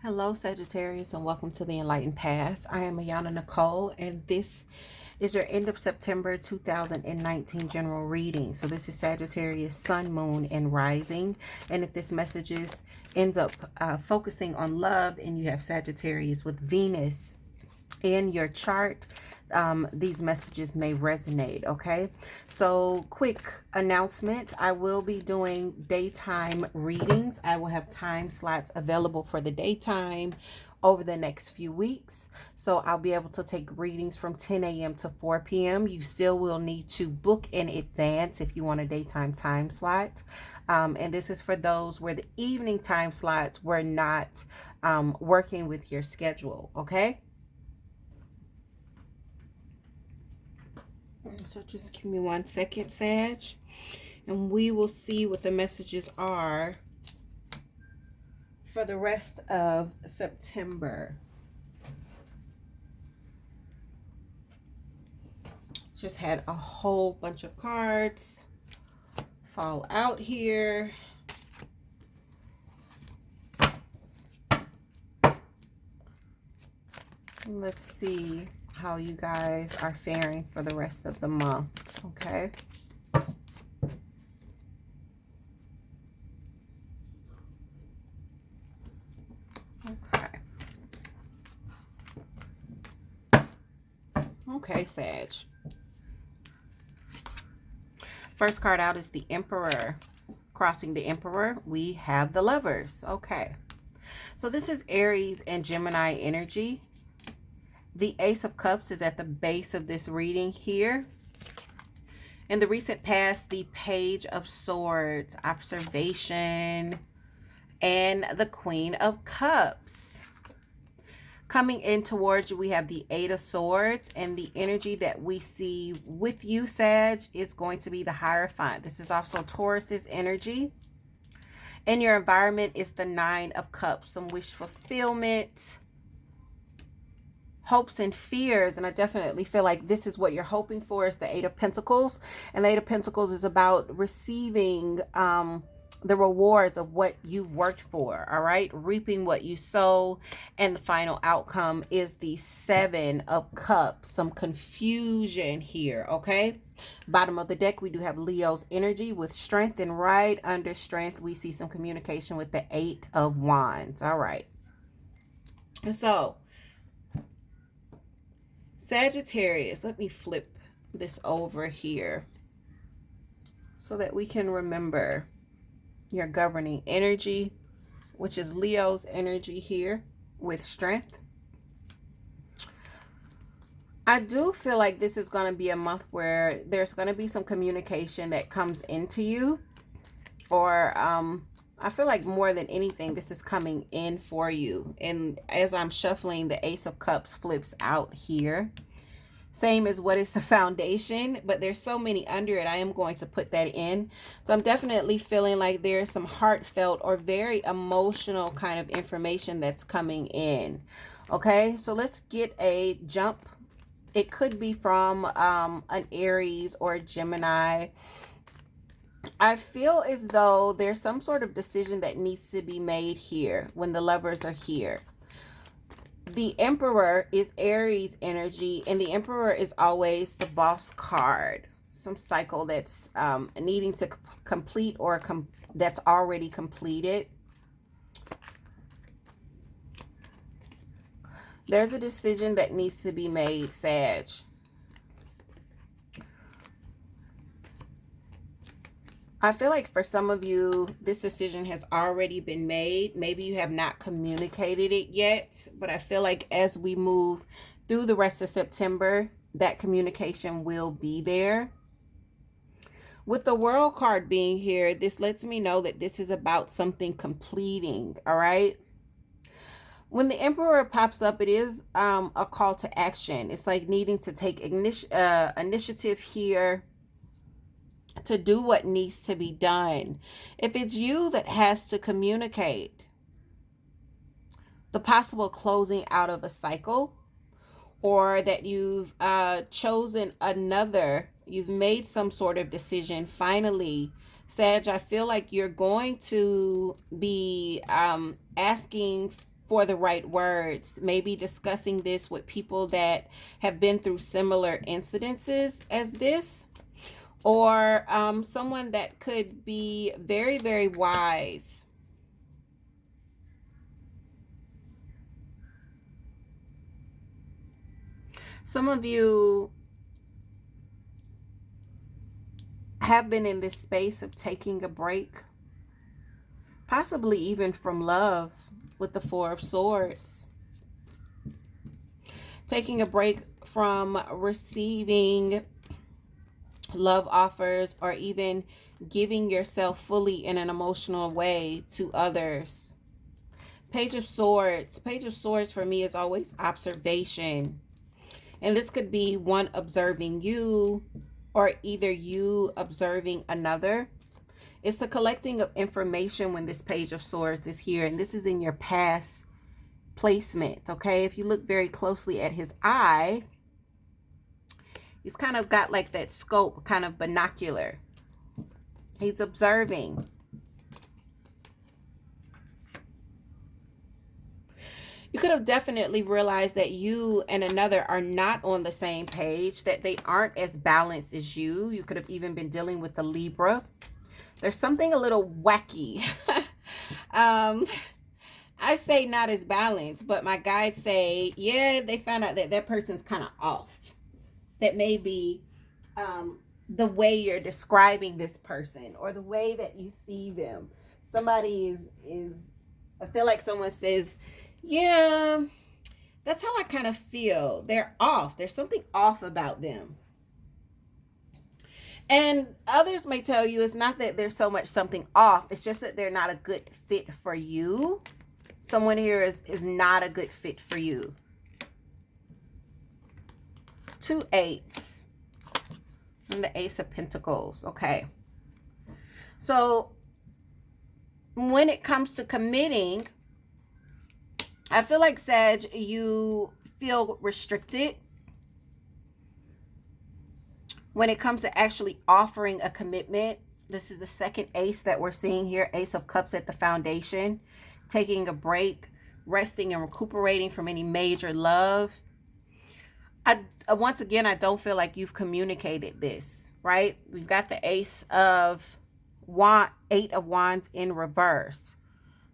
Hello, Sagittarius, and welcome to the Enlightened Path. I am Ayana Nicole, and this is your end of September 2019 general reading. So this is Sagittarius, Sun, Moon, and Rising. And if this message ends up focusing on love, and you have Sagittarius with Venus in your chart, these messages may resonate. Okay, so quick announcement: I will be doing daytime readings. I will have time slots available for the daytime over the next few weeks, so I'll be able to take readings from 10 a.m. to 4 p.m. You still will need to book in advance if you want a daytime time slot, and this is for those where the evening time slots were not working with your schedule. Okay, so just give me 1 second, Sag, and we will see what the messages are for the rest of September. Just had a whole bunch of cards fall out here. Let's see how you guys are faring for the rest of the month. Okay. Okay, Sag. First card out is the Emperor. Crossing the Emperor, we have the Lovers. Okay. So this is Aries and Gemini energy. The Ace of Cups is at the base of this reading here. In the recent past, the Page of Swords, observation, and the Queen of Cups. Coming in towards you, we have the Eight of Swords, and the energy that we see with you, Sag, is going to be the Hierophant. This is also Taurus's energy. In your environment is the Nine of Cups, some wish fulfillment, hopes and fears, and I definitely feel like this is what you're hoping for, is the Eight of Pentacles. And the Eight of Pentacles is about receiving the rewards of what you've worked for, all right? Reaping what you sow. And the final outcome is the Seven of Cups. Some confusion here, okay? Bottom of the deck, we do have Leo's energy with strength, and right under strength, we see some communication with the Eight of Wands, all right? So, Sagittarius, let me flip this over here so that we can remember your governing energy, which is Leo's energy here with strength. I do feel like this is going to be a month where there's going to be some communication that comes into you, or I feel like more than anything, this is coming in for you. And as I'm shuffling, the Ace of Cups flips out here. Same as what is the foundation, but there's so many under it. I am going to put that in. So I'm definitely feeling like there's some heartfelt or very emotional kind of information that's coming in. Okay, so let's get a jump. It could be from an Aries or a Gemini. I feel as though there's some sort of decision that needs to be made here when the Lovers are here. The Emperor is Aries energy, and the Emperor is always the boss card. Some cycle that's needing to complete, or that's already completed. There's a decision that needs to be made, Sag. I feel like for some of you, this decision has already been made. Maybe you have not communicated it yet, but I feel like as we move through the rest of September, that communication will be there. With the World card being here, this lets me know that this is about something completing, all right? When the Emperor pops up, it is a call to action. It's like needing to take initiative here to do what needs to be done. If it's you that has to communicate the possible closing out of a cycle, or that you've chosen another, you've made some sort of decision finally, Sag, I feel like you're going to be asking for the right words. Maybe discussing this with people that have been through similar incidences as this, or someone that could be very, very wise. Some of you have been in this space of taking a break, possibly even from love, with the Four of Swords. Taking a break from receiving love offers, or even giving yourself fully in an emotional way to others. Page of Swords. Page of Swords for me is always observation. And this could be one observing you, or either you observing another. It's the collecting of information when this Page of Swords is here. And this is in your past placement, okay? If you look very closely at his eye, he's kind of got like that scope, kind of binocular. He's observing. You could have definitely realized that you and another are not on the same page, that they aren't as balanced as you. You could have even been dealing with a Libra. There's something a little wacky. I say not as balanced, but my guides say, yeah, they found out that that person's kind of off. That may be the way you're describing this person, or the way that you see them. Somebody is I feel like someone says, yeah, that's how I kind of feel. They're off. There's something off about them. And others may tell you it's not that there's so much something off. It's just that they're not a good fit for you. Someone here is not a good fit for you. 2 8s. And the Ace of Pentacles. Okay. So when it comes to committing, I feel like, Sag, you feel restricted when it comes to actually offering a commitment. This is the second ace that we're seeing here. Ace of Cups at the foundation. Taking a break, resting and recuperating from any major love. Once again, I don't feel like you've communicated this, right? We've got the Ace of Wands, 8 of Wands in reverse.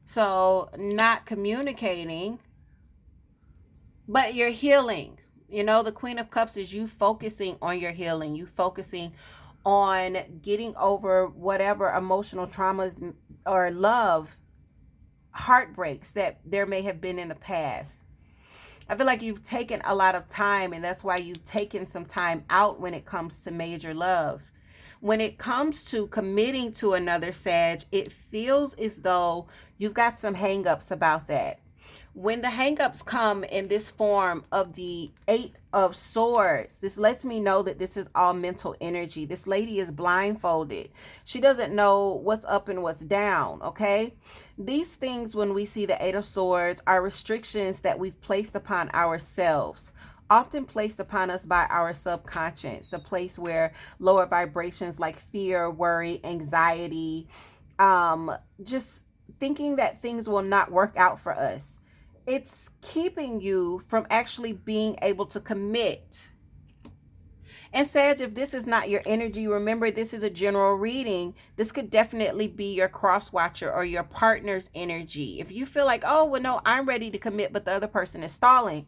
So not communicating, but you're healing. You know, the Queen of Cups is you focusing on your healing. You focusing on getting over whatever emotional traumas or love heartbreaks that there may have been in the past. I feel like you've taken a lot of time, and that's why you've taken some time out when it comes to major love. When it comes to committing to another, Sag, it feels as though you've got some hangups about that. When the hangups come in this form of the 8 of Swords, this lets me know that this is all mental energy. This lady is blindfolded. She doesn't know what's up and what's down, okay? These things, when we see the 8 of Swords, are restrictions that we've placed upon ourselves, often placed upon us by our subconscious, the place where lower vibrations like fear, worry, anxiety, just thinking that things will not work out for us. It's keeping you from actually being able to commit. And Sag, if this is not your energy, remember this is a general reading. This could definitely be your cross watcher or your partner's energy. If you feel like, oh, well, no, I'm ready to commit, but the other person is stalling.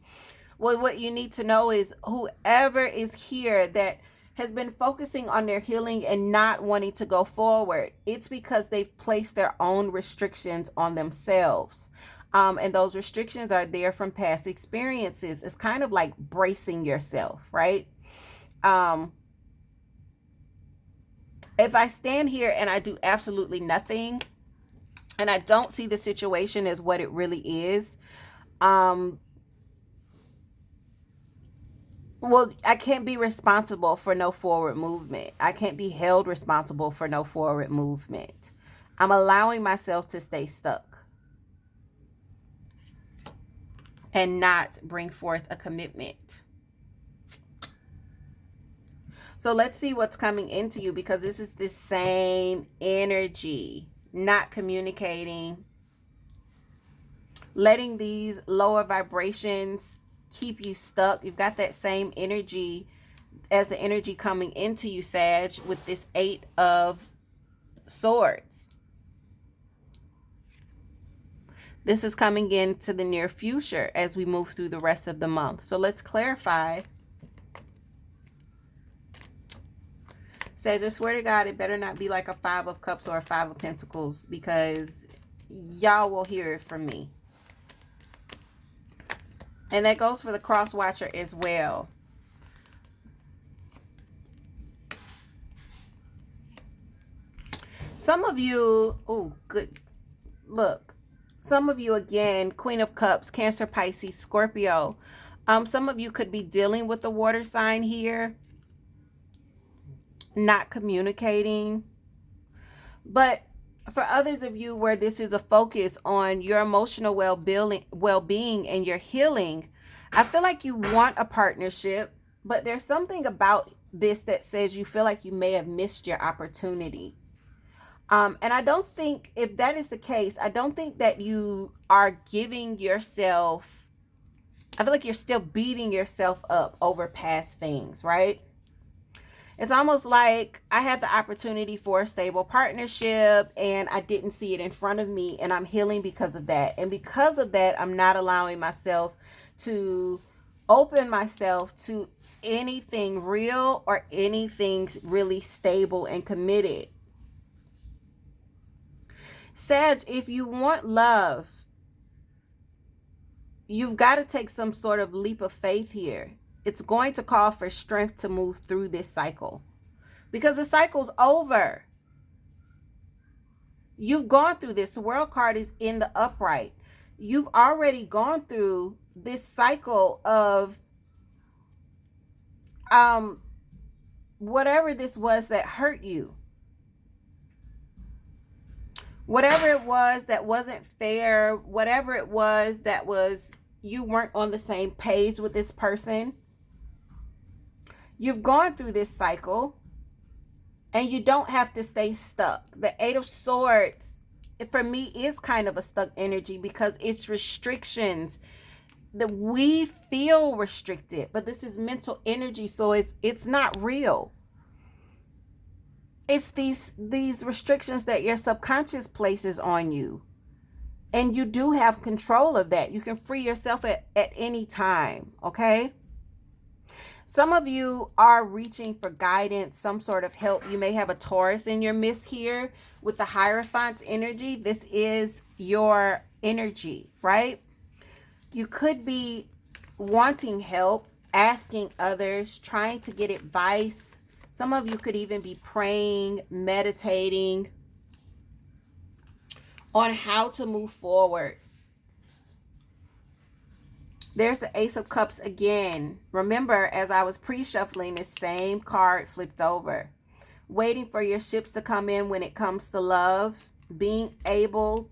Well, what you need to know is whoever is here that has been focusing on their healing and not wanting to go forward, it's because they've placed their own restrictions on themselves. And those restrictions are there from past experiences. It's kind of like bracing yourself, right? If I stand here and I do absolutely nothing, and I don't see the situation as what it really is, well, I can't be responsible for no forward movement. I can't be held responsible for no forward movement. I'm allowing myself to stay stuck and not bring forth a commitment. So let's see what's coming into you, because this is the same energy. Not communicating, letting these lower vibrations keep you stuck. You've got that same energy as the energy coming into you, Sag, with this 8 of Swords. This is coming into the near future as we move through the rest of the month. So let's clarify. Sag, I swear to God, it better not be like a 5 of Cups or a 5 of Pentacles, because y'all will hear it from me. And that goes for the cross watcher as well. Some of you, oh, good. Look, some of you, again, Queen of Cups, Cancer, Pisces, Scorpio. Some of you could be dealing with the water sign here, not communicating. But for others of you where this is a focus on your emotional well-being and your healing, I feel like you want a partnership, but there's something about this that says you feel like you may have missed your opportunity. And I don't think, if that is the case, I don't think that you are giving yourself, I feel like you're still beating yourself up over past things, right? It's almost like I had the opportunity for a stable partnership and I didn't see it in front of me, and I'm healing because of that. And because of that, I'm not allowing myself to open myself to anything real or anything really stable and committed. Sag, if you want love, you've got to take some sort of leap of faith here. It's going to call for strength to move through this cycle, because the cycle's over. You've gone through this. The World card is in the upright. You've already gone through this cycle of whatever this was that hurt you. Whatever it was that wasn't fair, whatever it was that was, you weren't on the same page with this person. You've gone through this cycle and you don't have to stay stuck. The 8 of Swords, for me, is kind of a stuck energy because it's restrictions that we feel restricted, but this is mental energy, so it's not real. It's these restrictions that your subconscious places on you. And you do have control of that. You can free yourself at any time, okay? Some of you are reaching for guidance, some sort of help. You may have a Taurus in your midst here with the Hierophant's energy. This is your energy, right? You could be wanting help, asking others, trying to get advice. Some of you could even be praying, meditating on how to move forward. There's the Ace of Cups again. Remember, as I was pre-shuffling, this same card flipped over. Waiting for your ships to come in when it comes to love. Being able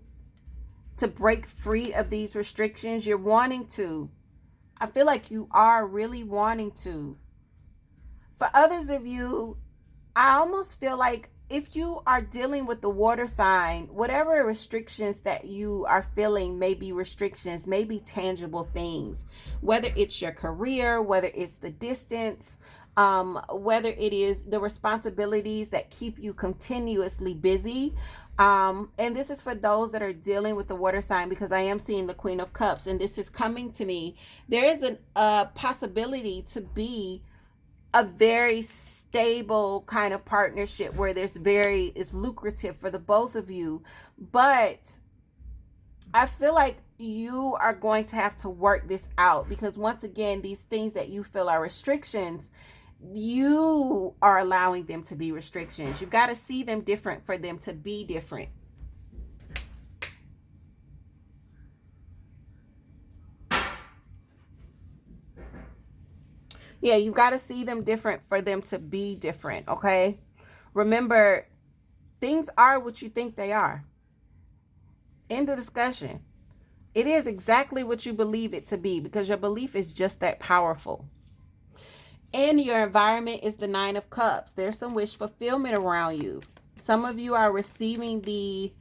to break free of these restrictions. You're wanting to. I feel like you are really wanting to. For others of you, I almost feel like if you are dealing with the water sign, whatever restrictions that you are feeling may be restrictions, may be tangible things, whether it's your career, whether it's the distance, whether it is the responsibilities that keep you continuously busy. And this is for those that are dealing with the water sign, because I am seeing the Queen of Cups and this is coming to me. There is a possibility to be a very stable kind of partnership where it's lucrative for the both of you. But I feel like you are going to have to work this out, because once again, these things that you feel are restrictions, you are allowing them to be restrictions. You've got to see them different for them to be different. Yeah, you got to see them different for them to be different, okay? Remember, things are what you think they are. End of discussion. It is exactly what you believe it to be, because your belief is just that powerful. And your environment is the 9 of Cups. There's some wish fulfillment around you. Some of you are receiving the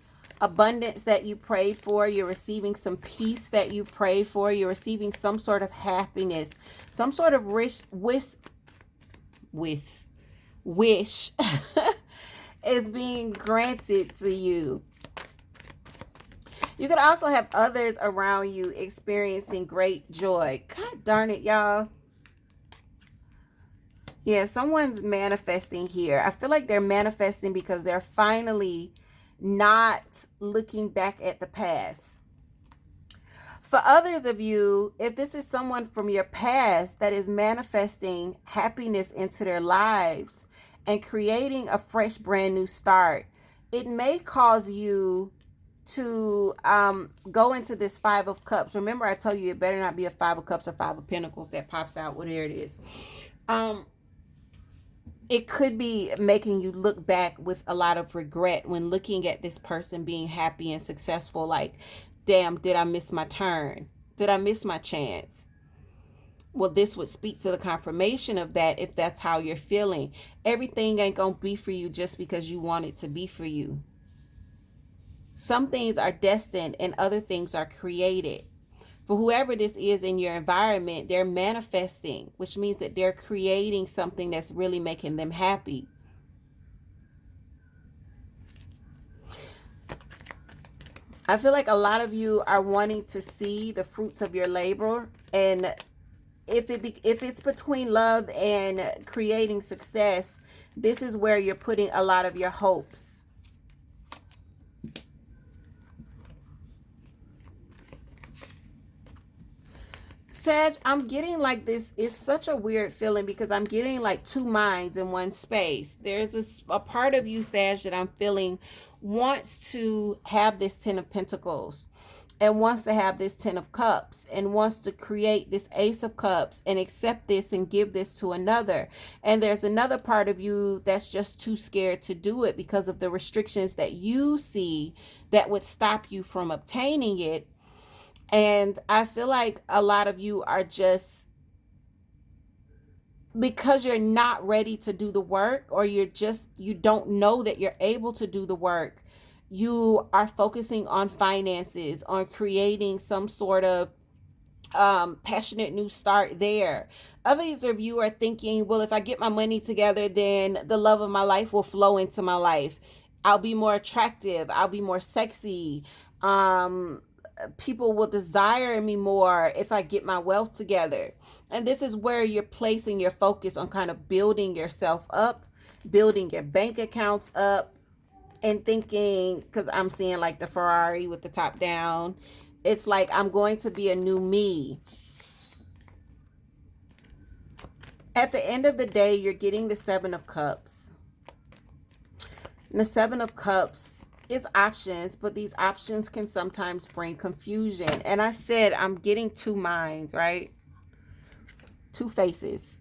abundance that you prayed for. You're receiving some peace that you prayed for. You're receiving some sort of happiness, some sort of wish is being granted to you. You could also have others around you experiencing great joy. God darn it, y'all. Yeah, someone's manifesting here. I feel like they're manifesting because they're finally not looking back at the past. For others of you, if this is someone from your past that is manifesting happiness into their lives and creating a fresh, brand new start, it may cause you to go into this Five of Cups. Remember, I told you it better not be a Five of Cups or Five of Pentacles that pops out, whatever it is. It could be making you look back with a lot of regret when looking at this person being happy and successful. Like, damn, did I miss my turn? Did I miss my chance? Well, this would speak to the confirmation of that if that's how you're feeling. Everything ain't going to be for you just because you want it to be for you. Some things are destined and other things are created. For whoever this is in your environment, they're manifesting, which means that they're creating something that's really making them happy. I feel like a lot of you are wanting to see the fruits of your labor, and if it's between love and creating success, this is where you're putting a lot of your hopes. Sag, I'm getting like this. It's such a weird feeling because I'm getting like two minds in one space. There's a part of you, Sag, that I'm feeling wants to have this Ten of Pentacles and wants to have this Ten of Cups and wants to create this Ace of Cups and accept this and give this to another. And there's another part of you that's just too scared to do it because of the restrictions that you see that would stop you from obtaining it. And I feel like a lot of you are just, because you're not ready to do the work, or you don't know that you're able to do the work, you are focusing on finances, on creating some sort of passionate new start there. Others of you are thinking, well, if I get my money together, then the love of my life will flow into my life. I'll be more attractive. I'll be more sexy. People will desire me more if I get my wealth together. And this is where you're placing your focus on kind of building yourself up, building your bank accounts up, and thinking, because I'm seeing like the Ferrari with the top down. It's like, I'm going to be a new me. At the end of the day, you're getting the Seven of Cups. And the Seven of Cups is options, but these options can sometimes bring confusion. And I said I'm getting two minds, right? Two faces.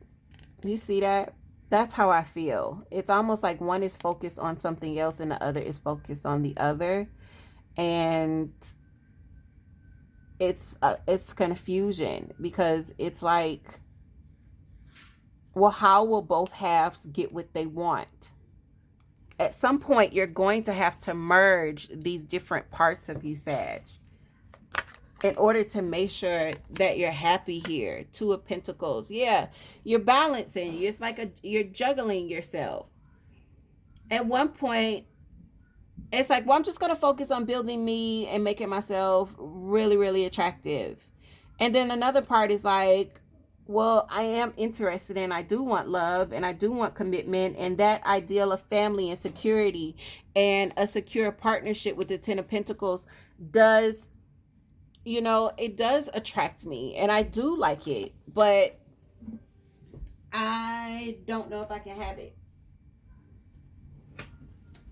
You see that? That's how I feel. It's almost like one is focused on something else and the other is focused on the other. And it's confusion, because it's like, well, how will both halves get what they want? At some point, you're going to have to merge these different parts of you, Sag, in order to make sure that you're happy here. Two of Pentacles. Yeah, you're balancing. It's like you're juggling yourself. At one point, it's like, well, I'm just going to focus on building me and making myself really, really attractive. And then another part is like, well, I am interested and I do want love and I do want commitment, and that ideal of family and security and a secure partnership with the Ten of Pentacles does, it does attract me and I do like it, but I don't know if I can have it.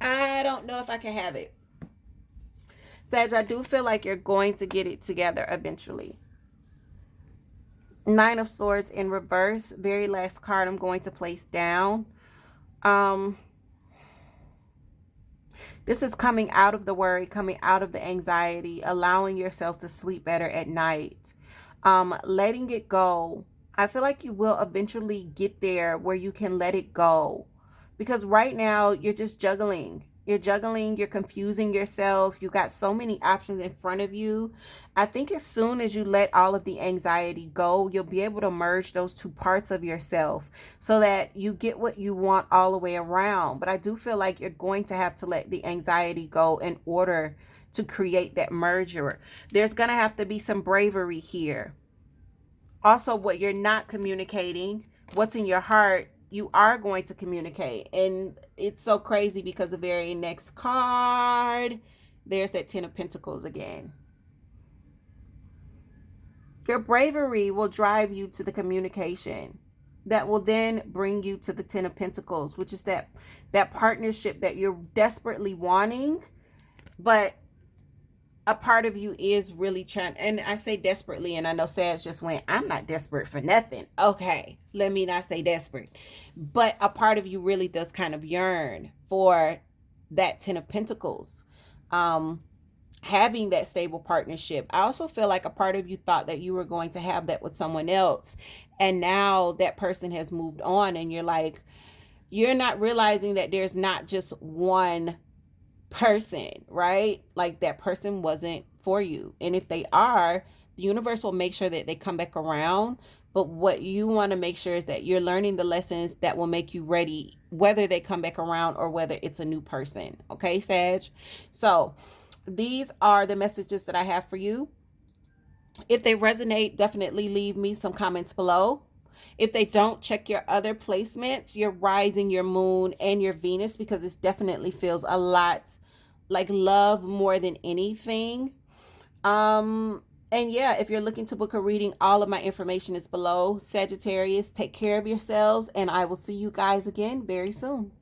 I don't know if I can have it. Sag, I do feel like you're going to get it together eventually. Nine of Swords in reverse. Very last card I'm going to place down. This is coming out of the worry, coming out of the anxiety, allowing yourself to sleep better at night. Letting it go. I feel like you will eventually get there where you can let it go. Because right now you're just juggling. You're juggling, you're confusing yourself. You got so many options in front of you. I think as soon as you let all of the anxiety go, you'll be able to merge those two parts of yourself so that you get what you want all the way around. But I do feel like you're going to have to let the anxiety go in order to create that merger. There's going to have to be some bravery here. Also, what you're not communicating, what's in your heart, you are going to communicate. And it's so crazy because the very next card, there's that Ten of Pentacles again. Your bravery will drive you to the communication that will then bring you to the Ten of Pentacles, which is that partnership that you're desperately wanting, but a part of you is really trying, and I say desperately, and I know Sag just went, I'm not desperate for nothing. Okay, let me not say desperate. But a part of you really does kind of yearn for that Ten of Pentacles. Having that stable partnership. I also feel like a part of you thought that you were going to have that with someone else. And now that person has moved on, and you're like, you're not realizing that there's not just one person, right? Like that person wasn't for you. And if they are, the universe will make sure that they come back around. But what you want to make sure is that you're learning the lessons that will make you ready, whether they come back around or whether it's a new person. Okay, Sag? So these are the messages that I have for you. If they resonate, definitely leave me some comments below. If they don't, check your other placements, your rising, your moon, and your Venus, because this definitely feels a lot like love more than anything. And yeah, if you're looking to book a reading, all of my information is below. Sagittarius, take care of yourselves, and I will see you guys again very soon.